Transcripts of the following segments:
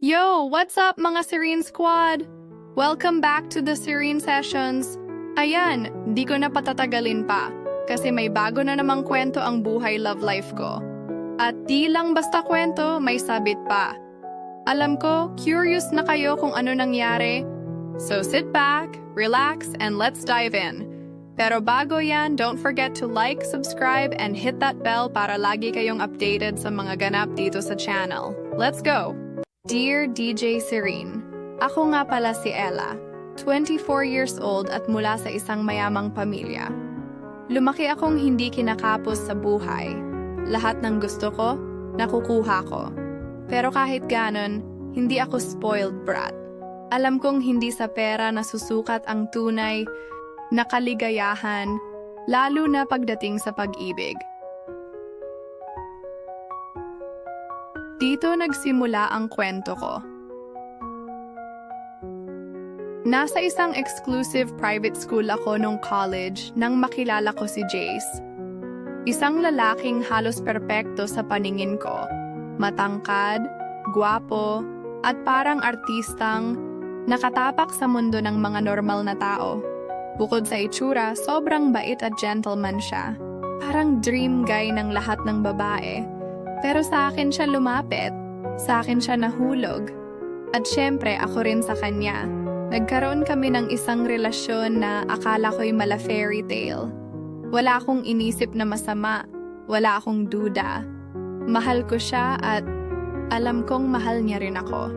Yo, what's up mga Serene Squad? Welcome back to the Serene Sessions. Ayan, di ko na patatagalin pa kasi may bago na namang kwento ang buhay love life ko. At di lang basta kwento, may sabit pa. Alam ko, curious na kayo kung ano nangyari. So sit back, relax, and let's dive in. Pero bago yan, don't forget to like, subscribe, and hit that bell para lagi kayong updated sa mga ganap dito sa channel. Let's go! Dear DJ Serene, ako nga pala si Ella, 24 years old at mula sa isang mayamang pamilya. Lumaki akong hindi kinakapos sa buhay. Lahat ng gusto ko, nakukuha ko. Pero kahit ganon, hindi ako spoiled brat. Alam kong hindi sa pera nasusukat ang tunay na kaligayahan, lalo na pagdating sa pag-ibig. Dito nagsimula ang kwento ko. Nasa isang exclusive private school ako nung college nang makilala ko si Jace. Isang lalaking halos perpekto sa paningin ko. Matangkad, gwapo, at parang artistang nakatapak sa mundo ng mga normal na tao. Bukod sa itsura, sobrang bait at gentleman siya. Parang dream guy ng lahat ng babae. Pero sa akin siya lumapit, sa akin siya nahulog. At syempre ako rin sa kanya. Nagkaroon kami ng isang relasyon na akala ko'y mala fairy tale. Wala akong inisip na masama, wala akong duda. Mahal ko siya at alam kong mahal niya rin ako.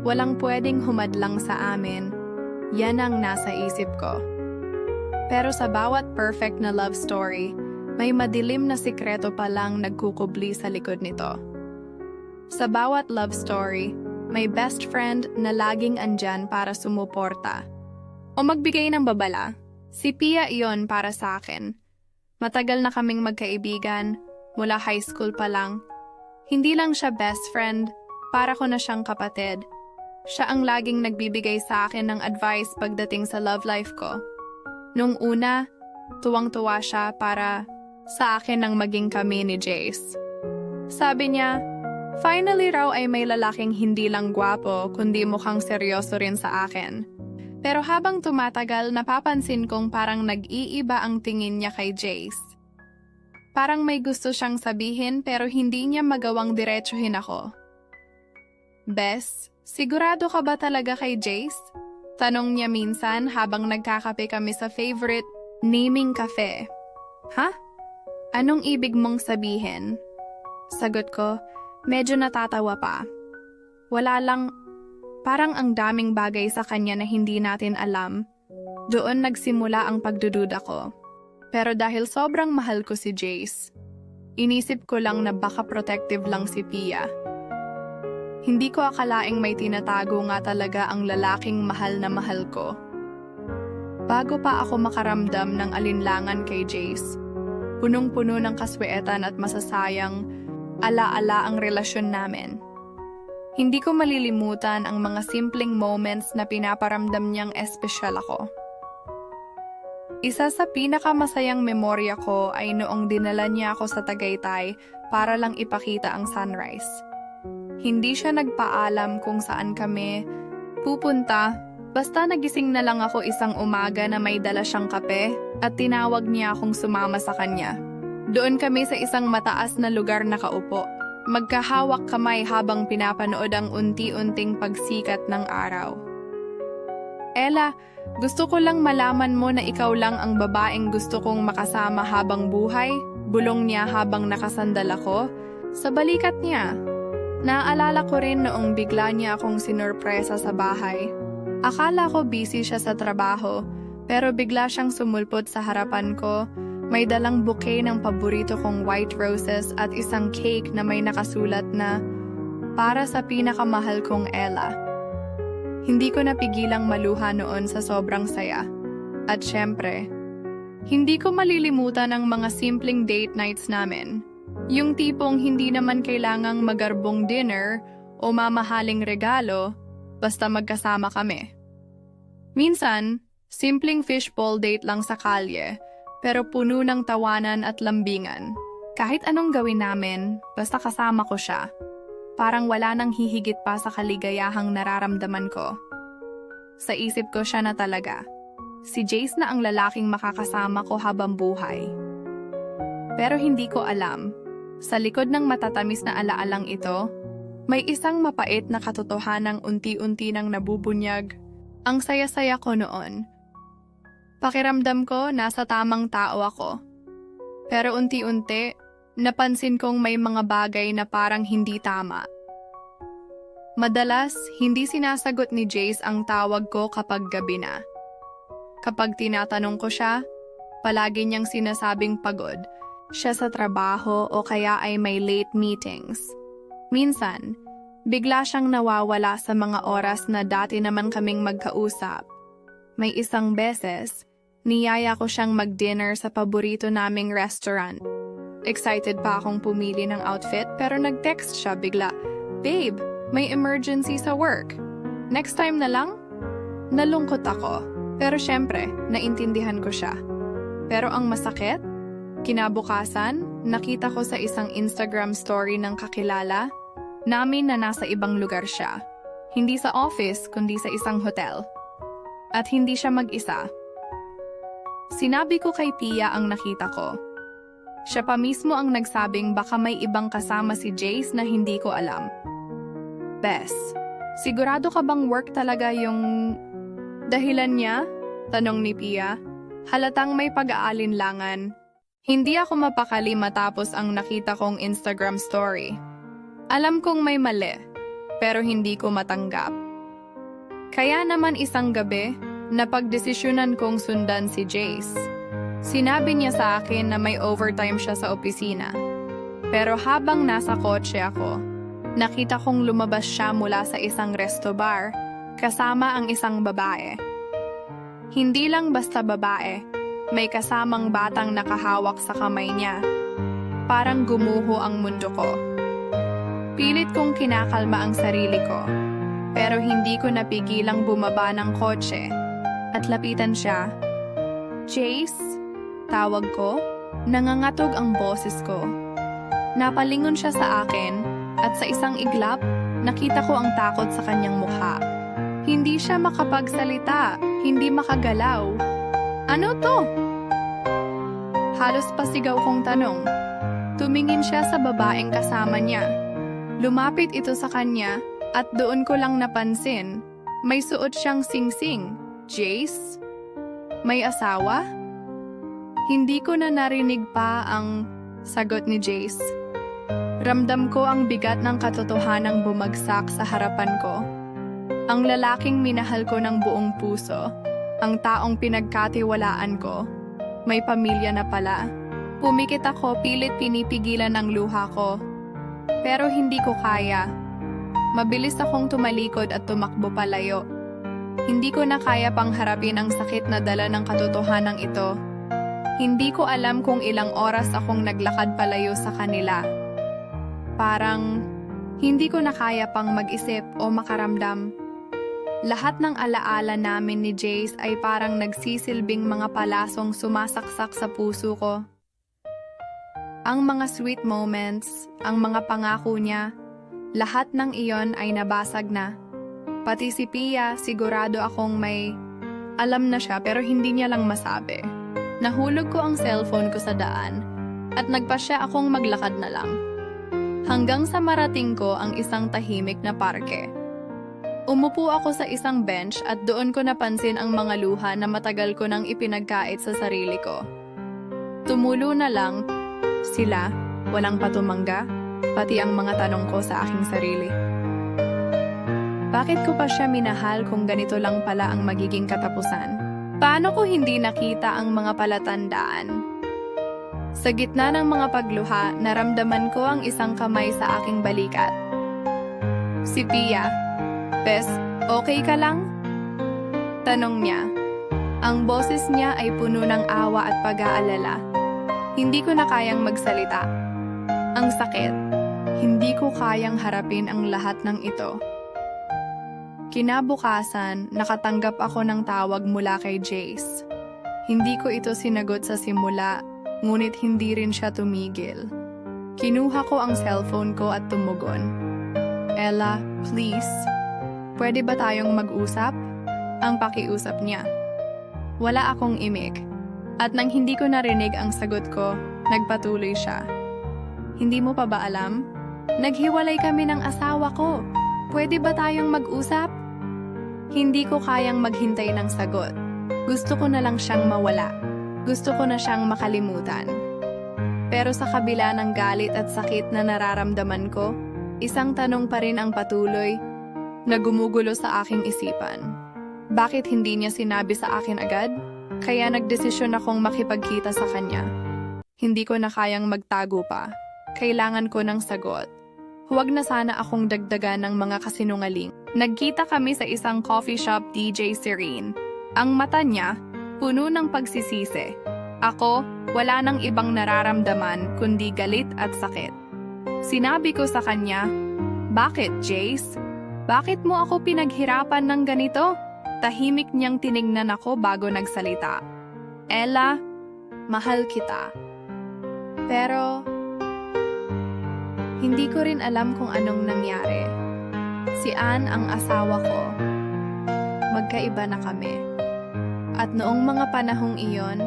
Walang pwedeng humadlang sa amin, yan ang nasa isip ko. Pero sa bawat perfect na love story, may madilim na sikreto palang nagkukubli sa likod nito. Sa bawat love story, may best friend na laging andyan para sumuporta. O magbigay ng babala. Si Pia iyon para sa akin. Matagal na kaming magkaibigan, mula high school pa lang. Hindi lang siya best friend, para ko na siyang kapatid. Siya ang laging nagbibigay sa akin ng advice pagdating sa love life ko. Nung una, tuwang-tuwa siya para sa akin nang maging kami ni Jace. Sabi niya, finally raw ay may lalaking hindi lang gwapo kundi mukhang seryoso rin sa akin. Pero habang tumatagal, napapansin kong parang nag-iiba ang tingin niya kay Jace. Parang may gusto siyang sabihin pero hindi niya magawang diretsuhin ako. Bes, sigurado ka ba talaga kay Jace? Tanong niya minsan habang nagkakape kami sa favorite naming cafe. Ha? Anong ibig mong sabihin? Sagot ko, medyo natatawa pa. Wala lang, parang ang daming bagay sa kanya na hindi natin alam. Doon nagsimula ang pagdududa ko. Pero dahil sobrang mahal ko si Jace, inisip ko lang na baka protective lang si Pia. Hindi ko akalaing may tinatago nga talaga ang lalaking mahal na mahal ko. Bago pa ako makaramdam ng alinlangan kay Jace, punong-puno ng kasweetan at masasayang ala-ala ang relasyon namin. Hindi ko malilimutan ang mga simpleng moments na pinaparamdam niyang espesyal ako. Isa sa pinakamasayang memorya ko ay noong dinala niya ako sa Tagaytay para lang ipakita ang sunrise. Hindi siya nagpaalam kung saan kami pupunta, basta nagising na lang ako isang umaga na may dala siyang kape at tinawag niya akong sumama sa kanya. Doon kami sa isang mataas na lugar nakaupo. Magkahawak kamay habang pinapanood ang unti-unting pagsikat ng araw. Ella, gusto ko lang malaman mo na ikaw lang ang babaeng gusto kong makasama habang buhay, bulong niya habang nakasandal ako sa balikat niya. Naalala ko rin noong bigla niya akong sinurpresa sa bahay. Akala ko busy siya sa trabaho, pero bigla siyang sumulpot sa harapan ko. May dalang bouquet ng paborito kong white roses at isang cake na may nakasulat na para sa pinakamahal kong Ella. Hindi ko napigilang maluha noon sa sobrang saya. At syempre, hindi ko malilimutan ang mga simpleng date nights namin. Yung tipong hindi naman kailangang magarbong dinner o mamahaling regalo, basta magkasama kami. Minsan, simpleng fishbowl date lang sa kalye, pero puno ng tawanan at lambingan. Kahit anong gawin namin, basta kasama ko siya. parang wala nang hihigit pa sa kaligayahang nararamdaman ko. Sa isip ko siya na talaga. Si Jace na ang lalaking makakasama ko habang buhay. Pero hindi ko alam, sa likod ng matatamis na alaalang ito, may isang mapait na katotohanang unti-unti nang nabubunyag. Ang saya-saya ko noon. Pakiramdam ko nasa tamang tao ako. Pero unti-unti, napansin kong may mga bagay na parang hindi tama. Madalas, hindi sinasagot ni Jace ang tawag ko kapag gabi na. Kapag tinatanong ko siya, palagi niyang sinasabing pagod siya sa trabaho o kaya ay may late meetings. Minsan, bigla siyang nawawala sa mga oras na dati naman kaming magkausap. May isang beses, niyaya ko siyang mag-dinner sa paborito naming restaurant. Excited pa akong pumili ng outfit pero nag-text siya bigla, "Babe, may emergency sa work. Next time na lang?" Nalungkot ako, pero syempre, naintindihan ko siya. Pero ang masakit, kinabukasan, nakita ko sa isang Instagram story ng kakilala namin na nasa ibang lugar siya. Hindi sa office, kundi sa isang hotel. At hindi siya mag-isa. Sinabi ko kay Pia ang nakita ko. Siya pa mismo ang nagsabing baka may ibang kasama si Jace na hindi ko alam. Bes, sigurado ka bang work talaga yung dahilan niya? Tanong ni Pia. Halatang may pag-aalinlangan. Hindi ako mapakali matapos ang nakita kong Instagram story. Alam kong may mali, pero hindi ko matanggap. Kaya naman isang gabi, napagdesisyonan kong sundan si Jace. Sinabi niya sa akin na may overtime siya sa opisina. Pero habang nasa kotse ako, nakita kong lumabas siya mula sa isang resto bar, kasama ang isang babae. Hindi lang basta babae, may kasamang batang nakahawak sa kamay niya. Parang gumuho ang mundo ko. Pilit kong kinakalma ang sarili ko, pero hindi ko napigilang bumaba ng kotse at lapitan siya. "Jace?" Tawag ko, nangangatog ang boses ko. Napalingon siya sa akin at sa isang iglap, nakita ko ang takot sa kanyang mukha. Hindi siya makapagsalita, hindi makagalaw. "Ano to?" Halos pasigaw kong tanong. Tumingin siya sa babaeng kasama niya. Lumapit ito sa kanya at doon ko lang napansin, may suot siyang singsing. "Jace? May asawa?" Hindi ko na narinig pa ang sagot ni Jace. Ramdam ko ang bigat ng katotohanang bumagsak sa harapan ko. Ang lalaking minahal ko ng buong puso, ang taong pinagkatiwalaan ko, may pamilya na pala. Pumikit ako, pilit pinipigilan ang luha ko. Pero hindi ko kaya. Mabilis akong tumalikod at tumakbo palayo. Hindi ko na kaya pang harapin ang sakit na dala ng katotohanang ito. Hindi ko alam kung ilang oras akong naglakad palayo sa kanila. Parang hindi ko na kaya pang mag-isip o makaramdam. Lahat ng alaala namin ni Jace ay parang nagsisilbing mga palasong sumasaksak sa puso ko. Ang mga sweet moments, ang mga pangako niya, lahat ng iyon ay nabasag na. Pati si Pia, sigurado akong may alam na siya pero hindi niya lang masabi. Nahulog ko ang cellphone ko sa daan at nagpasya akong maglakad na lang. Hanggang sa marating ko ang isang tahimik na parke. Umupo ako sa isang bench at doon ko napansin ang mga luha na matagal ko nang ipinagkait sa sarili ko. Tumulo na lang sila, walang patumangga, pati ang mga tanong ko sa aking sarili. Bakit ko pa siya minahal kung ganito lang pala ang magiging katapusan? Paano ko hindi nakita ang mga palatandaan? Sa gitna ng mga pagluha, naramdaman ko ang isang kamay sa aking balikat. Si Pia. "Bes, okay ka lang?" Tanong niya. Ang boses niya ay puno ng awa at pag-aalala. Hindi ko na kayang magsalita. Ang sakit. Hindi ko kayang harapin ang lahat ng ito. Kinabukasan, nakatanggap ako ng tawag mula kay Jace. Hindi ko ito sinagot sa simula, ngunit hindi rin siya tumigil. Kinuha ko ang cellphone ko at tumugon. Ella, please. Pwede ba tayong mag-usap? Ang pakiusap niya. Wala akong imik. At nang hindi ko narinig ang sagot ko, nagpatuloy siya. Hindi mo pa ba alam? Naghiwalay kami ng asawa ko. Pwede ba tayong mag-usap? Hindi ko kayang maghintay ng sagot. Gusto ko na lang siyang mawala. Gusto ko na siyang makalimutan. Pero sa kabila ng galit at sakit na nararamdaman ko, isang tanong pa rin ang patuloy na gumugulo sa aking isipan. Bakit hindi niya sinabi sa akin agad? Kaya nagdesisyon akong makipagkita sa kanya. Hindi ko na kayang magtago pa. Kailangan ko ng sagot. Huwag na sana akong dagdagan ng mga kasinungaling. Nagkita kami sa isang coffee shop DJ Serene. Ang mata niya, puno ng pagsisisi. Ako, wala nang ibang nararamdaman kundi galit at sakit. Sinabi ko sa kanya, "Bakit, Jace? Bakit mo ako pinaghirapan ng ganito?" Tahimik niyang tinignan ako bago nagsalita. "Ella, mahal kita. Pero, hindi ko rin alam kung anong nangyari. Si Ann ang asawa ko. Magkaiba na kami. At noong mga panahong iyon,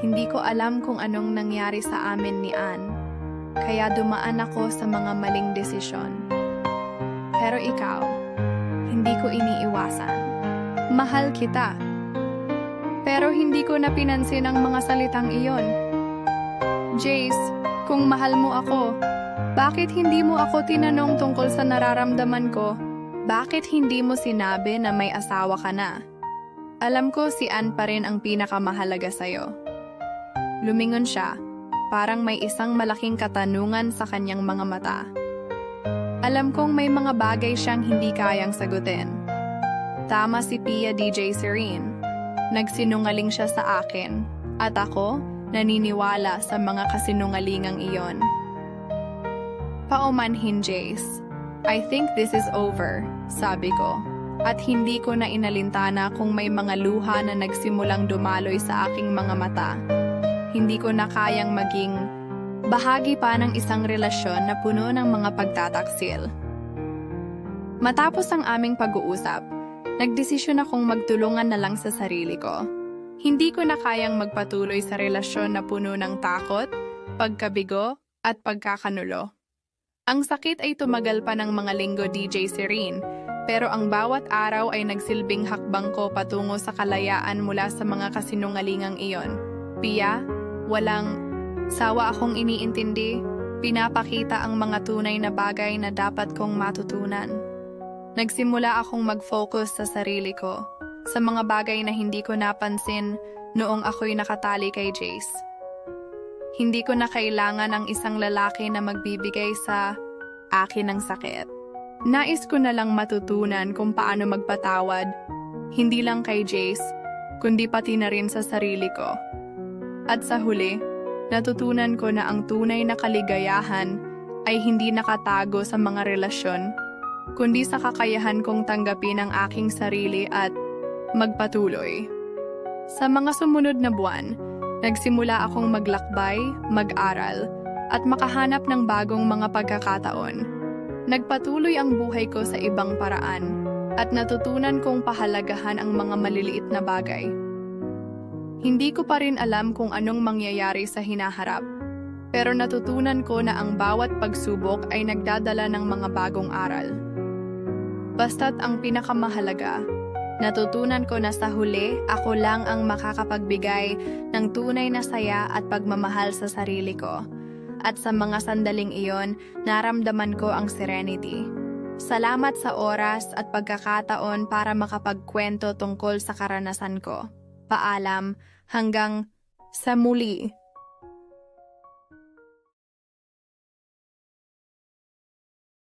hindi ko alam kung anong nangyari sa amin ni Ann. Kaya dumaan ako sa mga maling desisyon. Pero ikaw, hindi ko iniiwasan. Mahal kita." Pero hindi ko na pinansin ang mga salitang iyon. "Jace, kung mahal mo ako, bakit hindi mo ako tinanong tungkol sa nararamdaman ko? Bakit hindi mo sinabi na may asawa ka na? Alam ko si Ann pa rin ang pinakamahalaga sa'yo." Lumingon siya, parang may isang malaking katanungan sa kanyang mga mata. Alam kong may mga bagay siyang hindi kayang sagutin. Tama si Pia DJ Serene. Nagsinungaling siya sa akin, at ako naniniwala sa mga kasinungalingang iyon. "Paumanhin, Jace. I think this is over," sabi ko. At hindi ko na inalintana kung may mga luha na nagsimulang dumaloy sa aking mga mata. Hindi ko na kayang maging bahagi pa ng isang relasyon na puno ng mga pagtataksil. Matapos ang aming pag-uusap, nagdesisyon akong magtulungan na lang sa sarili ko. Hindi ko na kayang magpatuloy sa relasyon na puno ng takot, pagkabigo, at pagkakanulo. Ang sakit ay tumagal pa ng mga linggo, DJ Serene, pero ang bawat araw ay nagsilbing hakbang ko patungo sa kalayaan mula sa mga kasinungalingang iyon. Pia, walang sawa akong iniintindi, pinapakita ang mga tunay na bagay na dapat kong matutunan. Nagsimula akong mag-focus sa sarili ko, sa mga bagay na hindi ko napansin noong ako'y nakatali kay Jace. Hindi ko na kailangan ng isang lalaki na magbibigay sa akin ng sakit. Nais ko na lang matutunan kung paano magpatawad, hindi lang kay Jace, kundi pati na rin sa sarili ko. At sa huli, natutunan ko na ang tunay na kaligayahan ay hindi nakatago sa mga relasyon, kundi sa kakayahan kong tanggapin ang aking sarili at magpatuloy. Sa mga sumunod na buwan, nagsimula akong maglakbay, mag-aral, at makahanap ng bagong mga pagkakataon. Nagpatuloy ang buhay ko sa ibang paraan, at natutunan kong pahalagahan ang mga maliliit na bagay. Hindi ko pa rin alam kung anong mangyayari sa hinaharap, pero natutunan ko na ang bawat pagsubok ay nagdadala ng mga bagong aral. Basta't ang pinakamahalaga, natutunan ko na sa huli ako lang ang makakapagbigay ng tunay na saya at pagmamahal sa sarili ko. At sa mga sandaling iyon, naramdaman ko ang serenity. Salamat sa oras at pagkakataon para makapagkwento tungkol sa karanasan ko. Paalam, hanggang sa muli.